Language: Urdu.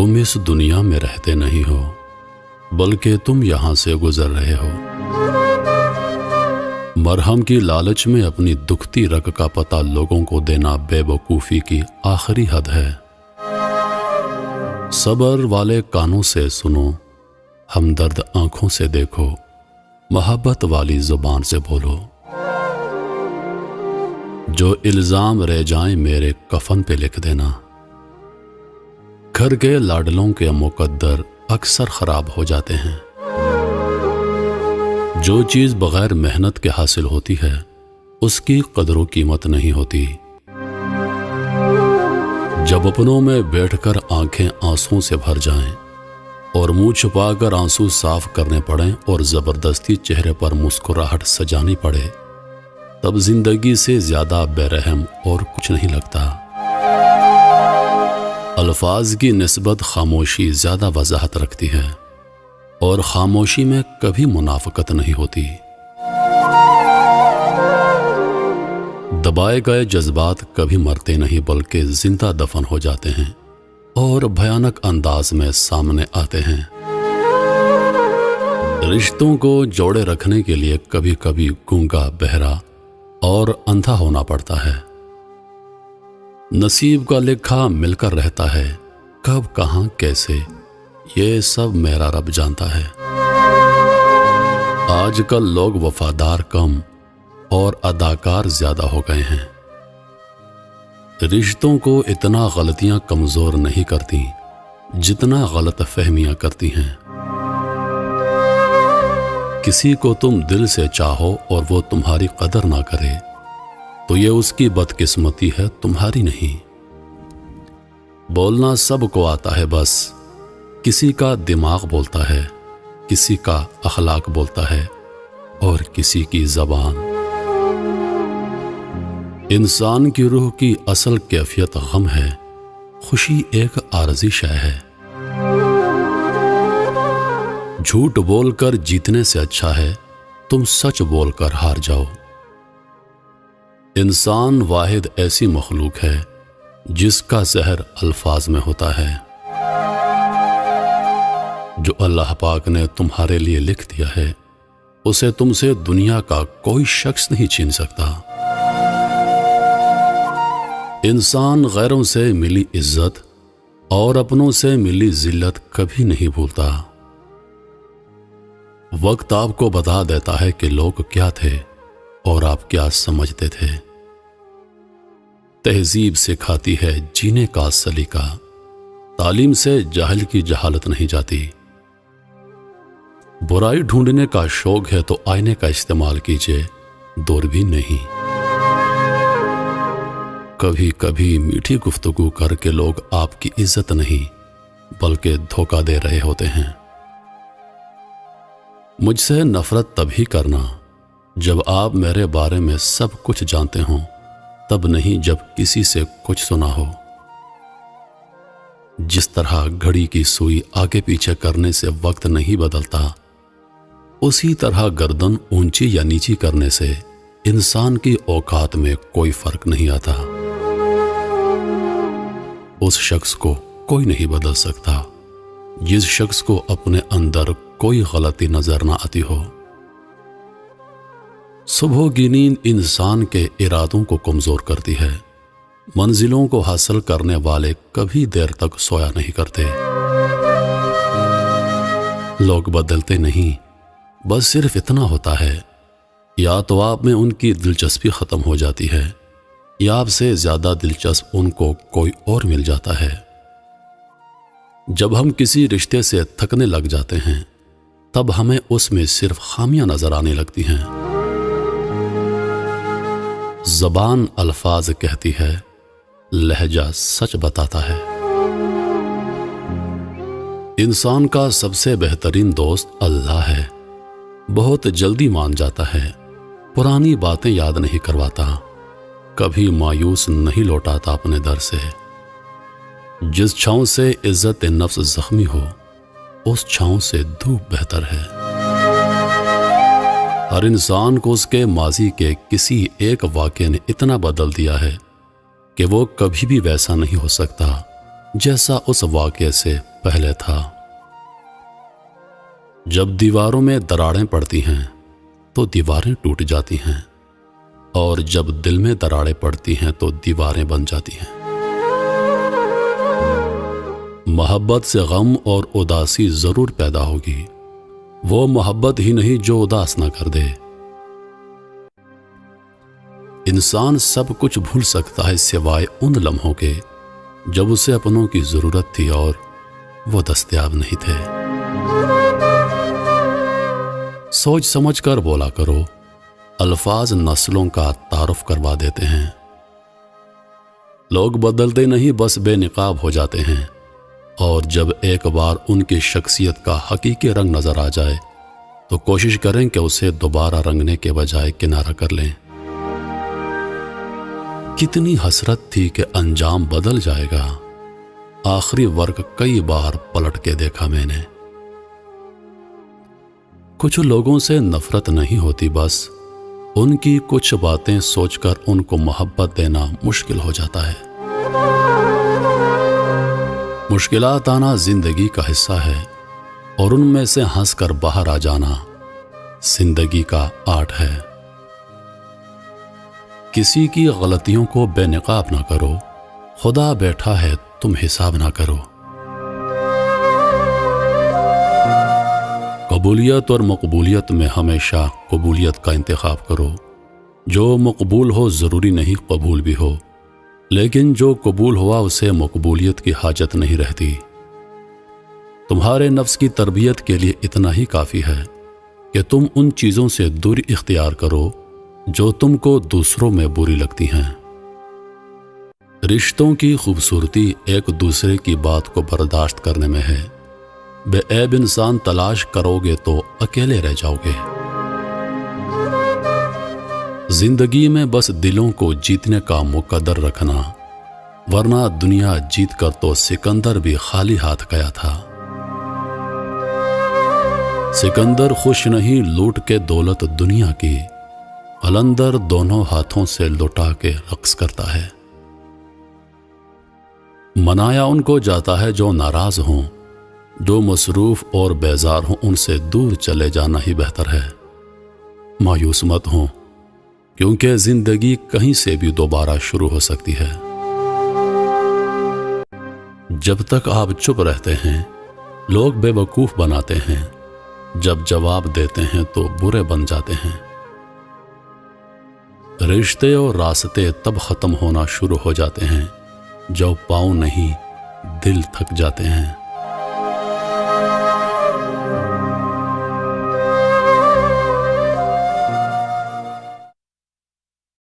تم اس دنیا میں رہتے نہیں ہو بلکہ تم یہاں سے گزر رہے ہو۔ مرہم کی لالچ میں اپنی دکھتی رگ کا پتہ لوگوں کو دینا بے وقوفی کی آخری حد ہے۔ صبر والے کانوں سے سنو، ہمدرد آنکھوں سے دیکھو، محبت والی زبان سے بولو۔ جو الزام رہ جائیں میرے کفن پہ لکھ دینا۔ گھر کے لاڈلوں کے مقدر اکثر خراب ہو جاتے ہیں۔ جو چیز بغیر محنت کے حاصل ہوتی ہے اس کی قدر و قیمت نہیں ہوتی۔ جب اپنوں میں بیٹھ کر آنکھیں آنسوں سے بھر جائیں اور منہ چھپا کر آنسو صاف کرنے پڑیں اور زبردستی چہرے پر مسکراہٹ سجانی پڑے، تب زندگی سے زیادہ بے رحم اور کچھ نہیں لگتا۔ الفاظ کی نسبت خاموشی زیادہ وضاحت رکھتی ہے اور خاموشی میں کبھی منافقت نہیں ہوتی۔ دبائے گئے جذبات کبھی مرتے نہیں بلکہ زندہ دفن ہو جاتے ہیں اور بھیانک انداز میں سامنے آتے ہیں۔ رشتوں کو جوڑے رکھنے کے لیے کبھی کبھی گونگا، بہرا اور اندھا ہونا پڑتا ہے۔ نصیب کا لکھا مل کر رہتا ہے، کب کہاں کیسے یہ سب میرا رب جانتا ہے۔ آج کل لوگ وفادار کم اور اداکار زیادہ ہو گئے ہیں۔ رشتوں کو اتنا غلطیاں کمزور نہیں کرتی جتنا غلط فہمیاں کرتی ہیں۔ کسی کو تم دل سے چاہو اور وہ تمہاری قدر نہ کرے تو یہ اس کی بدقسمتی ہے، تمہاری نہیں۔ بولنا سب کو آتا ہے، بس کسی کا دماغ بولتا ہے، کسی کا اخلاق بولتا ہے اور کسی کی زبان۔ انسان کی روح کی اصل کیفیت غم ہے، خوشی ایک عارضی شے ہے۔ جھوٹ بول کر جیتنے سے اچھا ہے تم سچ بول کر ہار جاؤ۔ انسان واحد ایسی مخلوق ہے جس کا زہر الفاظ میں ہوتا ہے۔ جو اللہ پاک نے تمہارے لیے لکھ دیا ہے اسے تم سے دنیا کا کوئی شخص نہیں چھین سکتا۔ انسان غیروں سے ملی عزت اور اپنوں سے ملی ذلت کبھی نہیں بھولتا۔ وقت آپ کو بتا دیتا ہے کہ لوگ کیا تھے اور آپ کیا سمجھتے تھے۔ تہذیب سکھاتی ہے جینے کا سلیقہ، تعلیم سے جاہل کی جہالت نہیں جاتی۔ برائی ڈھونڈنے کا شوق ہے تو آئینے کا استعمال کیجیے، دوربین نہیں۔ کبھی کبھی میٹھی گفتگو کر کے لوگ آپ کی عزت نہیں بلکہ دھوکہ دے رہے ہوتے ہیں۔ مجھ سے نفرت تبھی کرنا جب آپ میرے بارے میں سب کچھ جانتے ہوں، تب نہیں جب کسی سے کچھ سنا ہو۔ جس طرح گھڑی کی سوئی آگے پیچھے کرنے سے وقت نہیں بدلتا، اسی طرح گردن اونچی یا نیچی کرنے سے انسان کی اوقات میں کوئی فرق نہیں آتا۔ اس شخص کو کوئی نہیں بدل سکتا جس شخص کو اپنے اندر کوئی غلطی نظر نہ آتی ہو۔ صبح کی نیند انسان کے ارادوں کو کمزور کرتی ہے۔ منزلوں کو حاصل کرنے والے کبھی دیر تک سویا نہیں کرتے۔ لوگ بدلتے نہیں، بس صرف اتنا ہوتا ہے، یا تو آپ میں ان کی دلچسپی ختم ہو جاتی ہے یا آپ سے زیادہ دلچسپ ان کو کوئی اور مل جاتا ہے۔ جب ہم کسی رشتے سے تھکنے لگ جاتے ہیں تب ہمیں اس میں صرف خامیاں نظر آنے لگتی ہیں۔ زبان الفاظ کہتی ہے، لہجہ سچ بتاتا ہے۔ انسان کا سب سے بہترین دوست اللہ ہے۔ بہت جلدی مان جاتا ہے، پرانی باتیں یاد نہیں کرواتا، کبھی مایوس نہیں لوٹاتا اپنے در سے۔ جس چھاؤں سے عزت نفس زخمی ہو اس چھاؤں سے دھوپ بہتر ہے۔ ہر انسان کو اس کے ماضی کے کسی ایک واقعے نے اتنا بدل دیا ہے کہ وہ کبھی بھی ویسا نہیں ہو سکتا جیسا اس واقعے سے پہلے تھا۔ جب دیواروں میں دراڑیں پڑتی ہیں تو دیواریں ٹوٹ جاتی ہیں، اور جب دل میں دراڑیں پڑتی ہیں تو دیواریں بن جاتی ہیں۔ محبت سے غم اور اداسی ضرور پیدا ہوگی، وہ محبت ہی نہیں جو اداس نہ کر دے۔ انسان سب کچھ بھول سکتا ہے سوائے ان لمحوں کے جب اسے اپنوں کی ضرورت تھی اور وہ دستیاب نہیں تھے۔ سوچ سمجھ کر بولا کرو، الفاظ نسلوں کا تعارف کروا دیتے ہیں۔ لوگ بدلتے نہیں، بس بے نقاب ہو جاتے ہیں، اور جب ایک بار ان کی شخصیت کا حقیقی رنگ نظر آ جائے تو کوشش کریں کہ اسے دوبارہ رنگنے کے بجائے کنارہ کر لیں۔ کتنی حسرت تھی کہ انجام بدل جائے گا، آخری ورق کئی بار پلٹ کے دیکھا میں نے۔ کچھ لوگوں سے نفرت نہیں ہوتی، بس ان کی کچھ باتیں سوچ کر ان کو محبت دینا مشکل ہو جاتا ہے۔ مشکلات آنا زندگی کا حصہ ہے، اور ان میں سے ہنس کر باہر آ جانا زندگی کا آرٹ ہے۔ کسی کی غلطیوں کو بے نقاب نہ کرو، خدا بیٹھا ہے تم حساب نہ کرو۔ قبولیت اور مقبولیت میں ہمیشہ قبولیت کا انتخاب کرو۔ جو مقبول ہو ضروری نہیں قبول بھی ہو، لیکن جو قبول ہوا اسے مقبولیت کی حاجت نہیں رہتی۔ تمہارے نفس کی تربیت کے لیے اتنا ہی کافی ہے کہ تم ان چیزوں سے دوری اختیار کرو جو تم کو دوسروں میں بری لگتی ہیں۔ رشتوں کی خوبصورتی ایک دوسرے کی بات کو برداشت کرنے میں ہے۔ بے عیب انسان تلاش کرو گے تو اکیلے رہ جاؤ گے۔ زندگی میں بس دلوں کو جیتنے کا مقدر رکھنا، ورنہ دنیا جیت کر تو سکندر بھی خالی ہاتھ گیا تھا۔ سکندر خوش نہیں لوٹ کے دولت دنیا کی، قلندر دونوں ہاتھوں سے لٹا کے رقص کرتا ہے۔ منایا ان کو جاتا ہے جو ناراض ہوں، جو مصروف اور بیزار ہوں ان سے دور چلے جانا ہی بہتر ہے۔ مایوس مت ہوں، کیونکہ زندگی کہیں سے بھی دوبارہ شروع ہو سکتی ہے۔ جب تک آپ چپ رہتے ہیں لوگ بے وقوف بناتے ہیں، جب جواب دیتے ہیں تو برے بن جاتے ہیں۔ رشتے اور راستے تب ختم ہونا شروع ہو جاتے ہیں جب پاؤں نہیں دل تھک جاتے ہیں۔